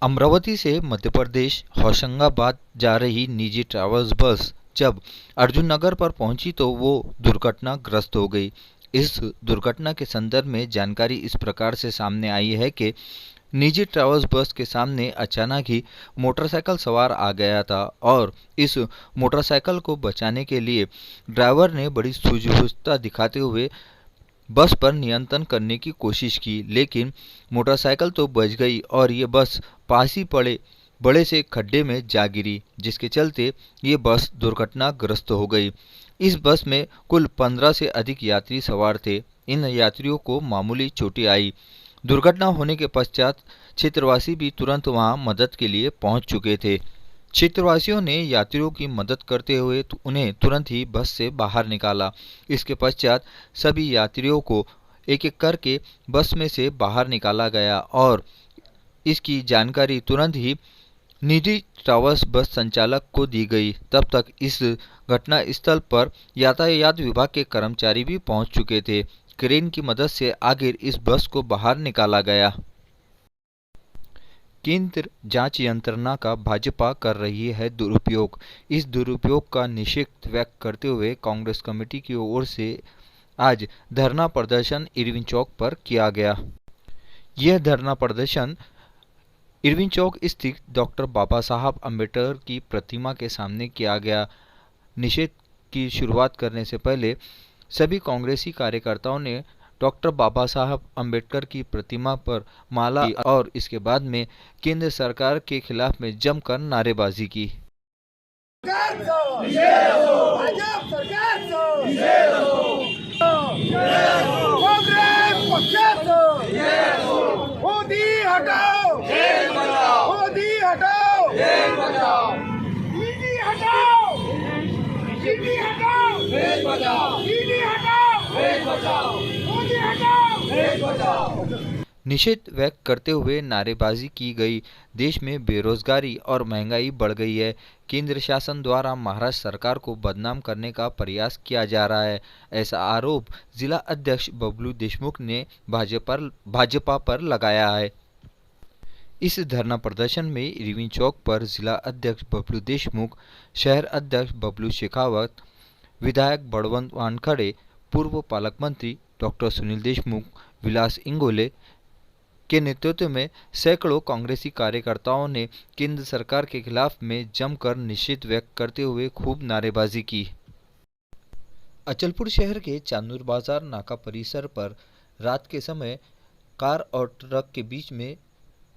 अमरावती से मध्य प्रदेश होशंगाबाद जा रही निजी ट्रैवल्स बस जब अर्जुन नगर पर पहुंची तो वो दुर्घटनाग्रस्त हो गई। इस दुर्घटना के संदर्भ में जानकारी इस प्रकार से सामने आई है कि निजी ट्रैवल्स बस के सामने अचानक ही मोटरसाइकिल सवार आ गया था और इस मोटरसाइकिल को बचाने के लिए ड्राइवर ने बड़ी सूझबूझता दिखाते हुए बस पर नियंत्रण करने की कोशिश की, लेकिन मोटरसाइकिल तो बच गई और ये बस पास ही पड़े बड़े से खड्डे में जा गिरी, जिसके चलते ये बस दुर्घटनाग्रस्त हो गई। इस बस में कुल 15 से अधिक यात्री सवार थे। इन यात्रियों को मामूली चोटें आई। दुर्घटना होने के पश्चात क्षेत्रवासी भी तुरंत वहां मदद के लिए पहुंच चुके थे। क्षेत्रवासियों ने यात्रियों की मदद करते हुए उन्हें तुरंत ही बस से बाहर निकाला। इसके पश्चात सभी यात्रियों को एक एक करके बस में से बाहर निकाला गया और इसकी जानकारी तुरंत ही निजी ट्रैवल्स बस संचालक को दी गई। तब तक इस घटना स्थल पर यातायात विभाग के कर्मचारी भी पहुंच चुके थे। क्रेन की मदद से आखिर इस बस को बाहर निकाला गया। केंद्र जांच यंत्रणा का भाजपा कर रही है दुरुपयोग। इस दुरुपयोग का निषेध व्यक्त करते हुए कांग्रेस कमेटी की ओर से आज धरना प्रदर्शन इरविन चौक पर किया गया। यह धरना प्रदर्शन इरविन चौक स्थित डॉक्टर बाबा साहब अम्बेडकर की प्रतिमा के सामने किया गया। निषेध की शुरुआत करने से पहले सभी कांग्रेसी कार्यकर्ताओं ने डॉक्टर बाबा साहब अम्बेडकर की प्रतिमा पर माला और इसके बाद में केंद्र सरकार के खिलाफ में जमकर नारेबाजी की। निषेध व्यक्त करते हुए नारेबाजी की गई। देश में बेरोजगारी और महंगाई बढ़ गई है। केंद्र शासन द्वारा महाराष्ट्र सरकार को बदनाम करने का प्रयास किया जा रहा है, ऐसा आरोप जिला अध्यक्ष बबलू देशमुख ने भाजपा पर लगाया है। इस धरना प्रदर्शन में इरविन चौक पर जिला अध्यक्ष बबलू देशमुख, शहर अध्यक्ष बबलू शेखावत, विधायक बड़वंत वानखड़े, पूर्व पालक मंत्री डॉक्टर सुनील देशमुख, विलास इंगोले के नेतृत्व में सैकड़ों कांग्रेसी कार्यकर्ताओं ने केंद्र सरकार के खिलाफ में जमकर निषेध व्यक्त करते हुए खूब नारेबाजी की। अचलपुर शहर के चांदूर बाजार नाका परिसर पर रात के समय कार और ट्रक के बीच में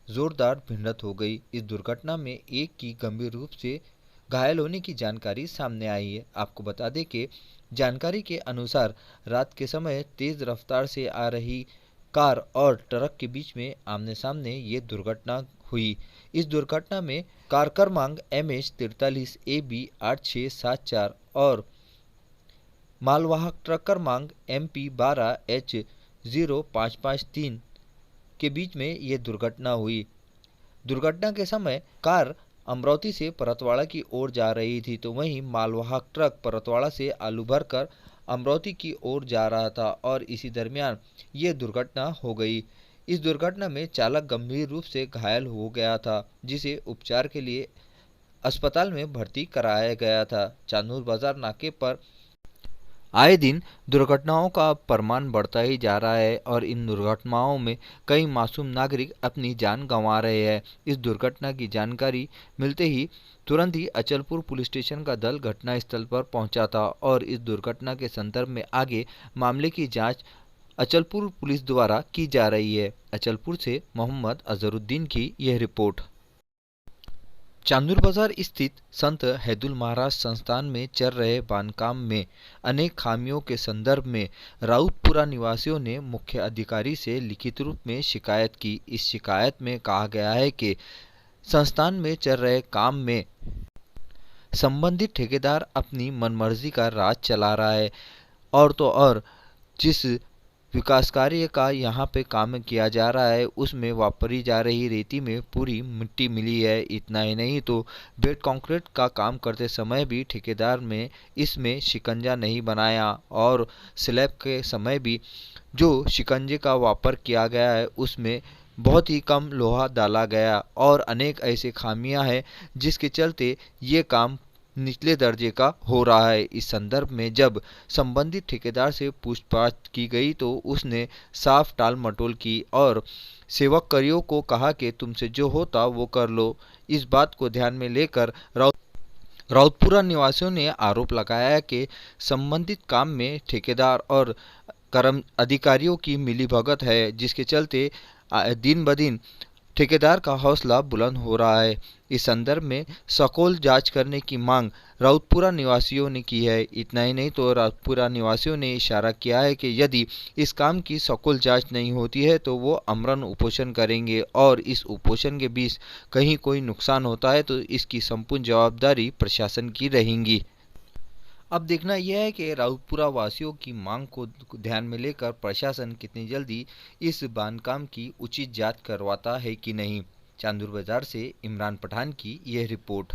जोरदार भिड़ंत हो गई। इस दुर्घटना में एक की गंभीर रूप से घायल होने की जानकारी सामने आई है। आपको बता दें कि जानकारी के अनुसार रात के समय तेज रफ्तार से आ रही कार और ट्रक के बीच में आमने सामने ये दुर्घटना हुई। इस दुर्घटना में कार क्रमांक MH43 AB 8674 और मालवाहक ट्रक क्रमांक MP 12 H 0553 के बीच में ये दुर्घटना हुई। दुर्घटना के समय कार अमरावती से परतवाड़ा की ओर जा रही थी, तो वहीं मालवाहक ट्रक परतवाड़ा से आलू भरकर अमरावती की ओर जा रहा था और इसी दरमियान ये दुर्घटना हो गई। इस दुर्घटना में चालक गंभीर रूप से घायल हो गया था, जिसे उपचार के लिए अस्पताल में भर्ती कराया गया था। चांदूर बाजार नाके पर आए दिन दुर्घटनाओं का प्रमाण बढ़ता ही जा रहा है और इन दुर्घटनाओं में कई मासूम नागरिक अपनी जान गंवा रहे हैं। इस दुर्घटना की जानकारी मिलते ही तुरंत ही अचलपुर पुलिस स्टेशन का दल घटनास्थल पर पहुंचा था और इस दुर्घटना के संदर्भ में आगे मामले की जांच अचलपुर पुलिस द्वारा की जा रही है। अचलपुर से मोहम्मद अजहरुद्दीन की यह रिपोर्ट। चांदूर बाजार स्थित संत हैदुल महाराज संस्थान में चल रहे बांधकाम में अनेक खामियों के संदर्भ में राउतपुरा निवासियों ने मुख्य अधिकारी से लिखित रूप में शिकायत की। इस शिकायत में कहा गया है कि संस्थान में चल रहे काम में संबंधित ठेकेदार अपनी मनमर्जी का राज चला रहा है और तो और जिस विकास कार्य का यहाँ पे काम किया जा रहा है उसमें वापरी जा रही रेती में पूरी मिट्टी मिली है। इतना ही नहीं तो बेड कंक्रीट का काम करते समय भी ठेकेदार में इसमें शिकंजा नहीं बनाया और स्लैब के समय भी जो शिकंजे का वापर किया गया है उसमें बहुत ही कम लोहा डाला गया और अनेक ऐसे खामियां हैं जिसके चलते ये काम निचले दर्जे का हो रहा है। इस संदर्भ में जब संबंधित ठेकेदार से पूछताछ की गई तो उसने साफ टाल-मटोल की और सेवक-करियों को कहा कि तुमसे जो होता वो कर लो। इस बात को ध्यान में लेकर राउतपुरा निवासियों ने आरोप लगाया कि संबंधित काम में ठेकेदार और कर्म अधिकारियों की मिलीभगत है, जिसके चलते दिन ब दिन ठेकेदार का हौसला बुलंद हो रहा है। इस संदर्भ में सखोल जांच करने की मांग राउतपुरा निवासियों ने की है। इतना ही नहीं तो राउतपुरा निवासियों ने इशारा किया है कि यदि इस काम की सखोल जांच नहीं होती है तो वो आमरण उपोषण करेंगे और इस उपोषण के बीच कहीं कोई नुकसान होता है तो इसकी संपूर्ण जवाबदारी प्रशासन की रहेगी। अब देखना यह है कि राउतपुरा वासियों की मांग को ध्यान में लेकर प्रशासन कितनी जल्दी इस बांधकाम की उचित जांच करवाता है कि नहीं। चांदूर बाजार से इमरान पठान की यह रिपोर्ट।